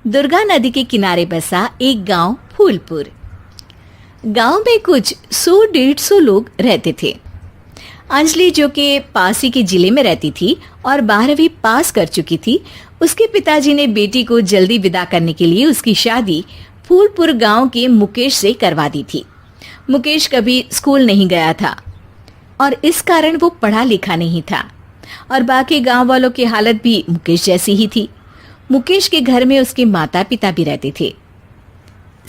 दुर्गा नदी के किनारे बसा एक गांव फूलपुर। गांव में कुछ 100-150 लोग रहते थे। अंजलि, जो कि पास ही के जिले में रहती थी और 12वीं पास कर चुकी थी, उसके पिताजी ने बेटी को जल्दी विदा करने के लिए उसकी शादी फूलपुर गांव के मुकेश से करवा दी थी। मुकेश कभी स्कूल नहीं गया था और इस कारण वो पढ़ा लिखा नहीं था और बाकी गांव वालों की हालत भी मुकेश जैसी ही थी। मुकेश के घर में उसके माता पिता भी रहते थे।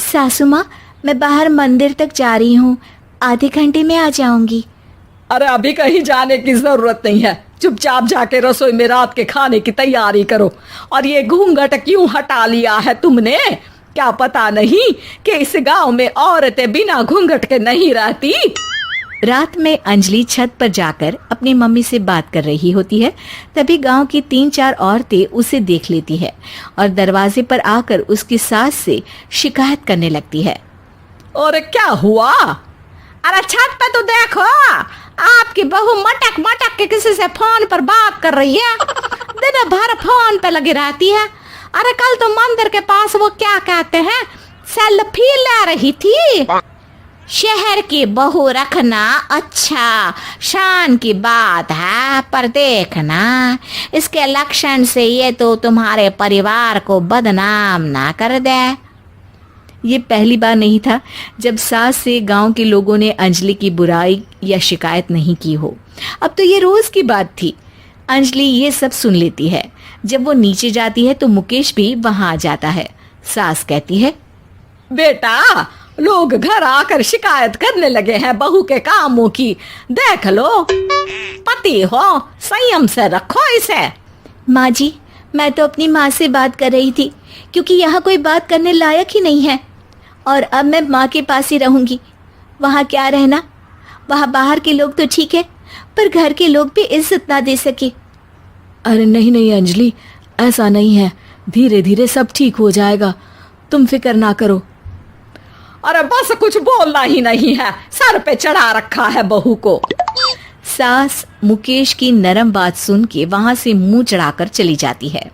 सासू माँ, मैं बाहर मंदिर तक जा रही हूँ, आधे घंटे में आ जाऊंगी। अरे अभी कहीं जाने की जरूरत नहीं है, चुपचाप जाके रसोई में रात के खाने की तैयारी करो। और ये घूंघट क्यों हटा लिया है तुमने? क्या पता नहीं कि इस गांव में औरतें बिना घूंघट के नहीं रहती? रात में अंजलि छत पर जाकर अपनी मम्मी से बात कर रही होती है। तभी गांव की 3-4 औरतें उसे देख लेती है और दरवाजे पर आकर उसकी सास से शिकायत करने लगती है। और क्या हुआ? अरे छत पे तो देखो, आपकी बहू मटक मटक के किसी से फोन पर बात कर रही है। दिन भर फोन पे लगी रहती है। अरे कल तो मंदिर के पास वो क्या कहते हैं, सेल्फी ले रही थी। शहर की बहू रखना अच्छा शान की बात है, पर देखना इसके लक्षण से ये तो तुम्हारे परिवार को बदनाम ना कर दे। ये पहली बार नहीं था जब सास से गांव के लोगों ने अंजलि की बुराई या शिकायत नहीं की हो। अब तो ये रोज की बात थी। अंजलि ये सब सुन लेती है। जब वो नीचे जाती है तो मुकेश भी वहां आ जाता है। सास कहती है, बेटा, लोग घर आकर शिकायत करने लगे हैं बहू के कामों की। देख लो, पति हो, संयम से रखो इसे। माँ जी, मैं तो अपनी माँ से बात कर रही थी क्योंकि यहाँ कोई बात करने लायक ही नहीं है और अब मैं माँ के पास ही रहूंगी। वहाँ क्या रहना, वहाँ बाहर के लोग तो ठीक है पर घर के लोग भी इज्जत ना दे सके। अरे नहीं नहीं अंजलि, ऐसा नहीं है, धीरे धीरे सब ठीक हो जाएगा, तुम फिक्र ना करो। अरे बस कुछ बोलना ही नहीं है, सर पे चढ़ा रखा है बहू को। सास मुकेश की नरम बात सुन के वहां से मुंह चढ़ाकर चली जाती है।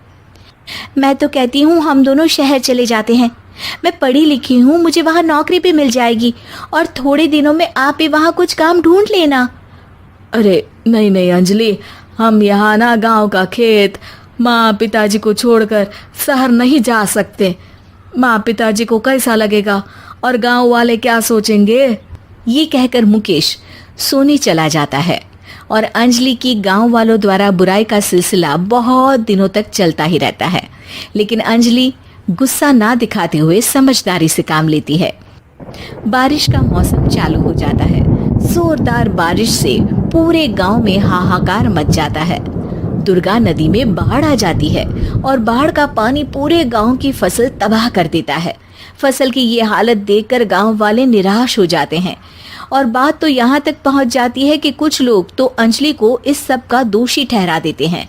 मैं तो कहती हूँ हम दोनों शहर चले जाते हैं। मैं पढ़ी लिखी हूँ, मुझे वहाँ नौकरी भी मिल जाएगी और थोड़े दिनों में आप भी वहाँ कुछ काम ढूंढ लेना। अरे नहीं नहीं अंजलि, हम यहाँ ना गांव का खेत, माँ पिताजी को छोड़कर शहर नहीं जा सकते। माँ पिताजी को कैसा लगेगा और गांव वाले क्या सोचेंगे? ये कहकर मुकेश सोने चला जाता है और अंजलि की गांव वालों द्वारा बुराई का सिलसिला बहुत दिनों तक चलता ही रहता है। लेकिन अंजलि गुस्सा ना दिखाते हुए समझदारी से काम लेती है। बारिश का मौसम चालू हो जाता है। जोरदार बारिश से पूरे गांव में हाहाकार मच जाता है। दुर्गा नदी में बाढ़ आ जाती है और बाढ़ का पानी पूरे गांव की फसल तबाह कर देता है। फसल की ये हालत देखकर गांव वाले निराश हो जाते हैं और बात तो यहाँ तक पहुँच जाती है कि कुछ लोग तो अंजलि को इस सब का दोषी ठहरा देते हैं।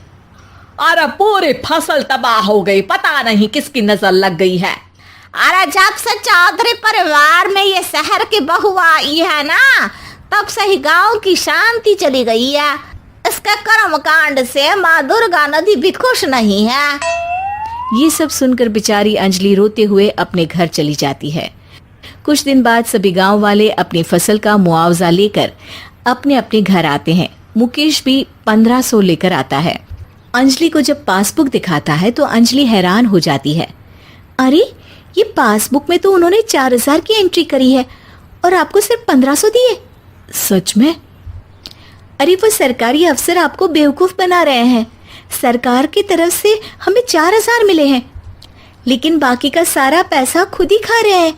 अरे पूरी फसल तबाह हो गई, पता नहीं किसकी नजर लग गई है। अरे जब से चौधरी परिवार में ये शहर की बहू आई है ना, तब से ही गांव की शांति चली गई है। इसके कर्म कांड से माँ दुर्गा नदी भी खुश नहीं है। ये सब सुनकर बेचारी अंजलि रोते हुए अपने घर चली जाती है। कुछ दिन बाद सभी गांव वाले अपनी फसल का मुआवजा लेकर अपने अपने घर आते हैं। मुकेश भी 1500 लेकर आता है। अंजलि को जब पासबुक दिखाता है तो अंजलि हैरान हो जाती है। अरे, ये पासबुक में तो उन्होंने 4000 की एंट्री करी है और आपको सिर्फ 1500 दिए। सच में? अरे, वो सरकारी अफसर आपको बेवकूफ बना रहे हैं। सरकार की तरफ से हमें 4000 मिले हैं लेकिन बाकी का सारा पैसा खुद ही खा रहे हैं।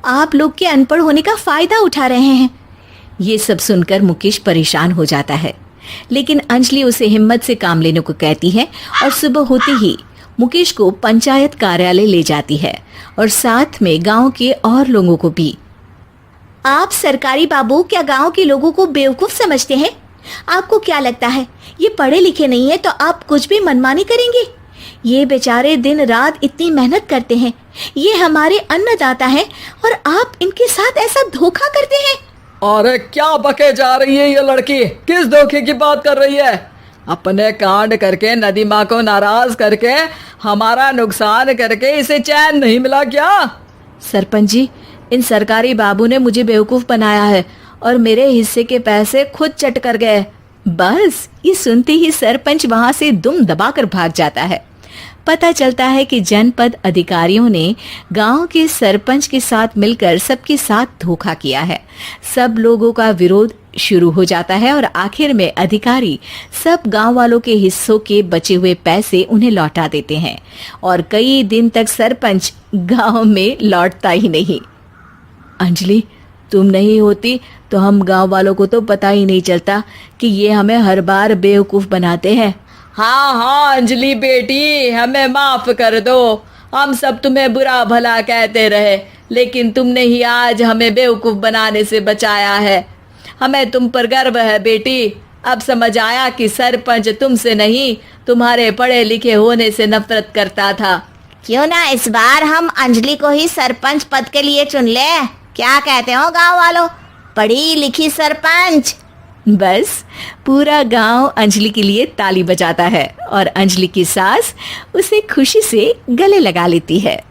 आप लोग के अनपढ़ होने का फायदा उठा रहे हैं। ये सब सुनकर मुकेश परेशान हो जाता है लेकिन अंजलि उसे हिम्मत से काम लेने को कहती है और सुबह होते ही मुकेश को पंचायत कार्यालय ले जाती है और साथ में गांव के और लोगों को भी। आप सरकारी बाबू क्या गांव के लोगों को बेवकूफ समझते हैं? आपको क्या लगता है ये पढ़े लिखे नहीं है तो आप कुछ भी मनमानी करेंगे? ये बेचारे दिन रात इतनी मेहनत करते हैं, ये हमारे अन्नदाता हैं और आप इनके साथ ऐसा धोखा करते हैं। अरे क्या बके जा रही है ये लड़की, किस धोखे की बात कर रही है? अपने कांड करके नदी माँ को नाराज करके हमारा नुकसान करके इसे चैन नहीं मिला क्या? सरपंच जी, इन सरकारी बाबू ने मुझे बेवकूफ बनाया है और मेरे हिस्से के पैसे खुद चट कर गए। बस ये सुनते ही सरपंच वहां से दुम दबाकर भाग जाता है। पता चलता है कि जनपद अधिकारियों ने गांव के सरपंच के साथ मिलकर सबके साथ धोखा किया है। सब लोगों का विरोध शुरू हो जाता है और आखिर में अधिकारी सब गांव वालों के हिस्सों के बचे हुए पैसे उन्हें लौटा देते हैं और कई दिन तक सरपंच गांव में लौटता ही नहीं। अंजलि, तुम नहीं होती तो हम गांव वालों को तो पता ही नहीं चलता कि ये हमें हर बार बेवकूफ बनाते हैं। हाँ हाँ अंजलि बेटी, हमें माफ कर दो। हम सब तुम्हें बुरा भला कहते रहे, लेकिन तुमने ही आज हमें बेवकूफ बनाने से बचाया है। हमें तुम पर गर्व है बेटी। अब समझ आया कि सरपंच तुमसे नहीं, तुम्हारे पढ़े लिखे होने से नफरत करता था। क्यों ना इस बार हम अंजलि को ही सरपंच पद के लिए चुन ले? क्या कहते हो गांव वालों? पढ़ी लिखी सरपंच। बस पूरा गांव अंजलि के लिए ताली बजाता है और अंजलि की सास उसे खुशी से गले लगा लेती है।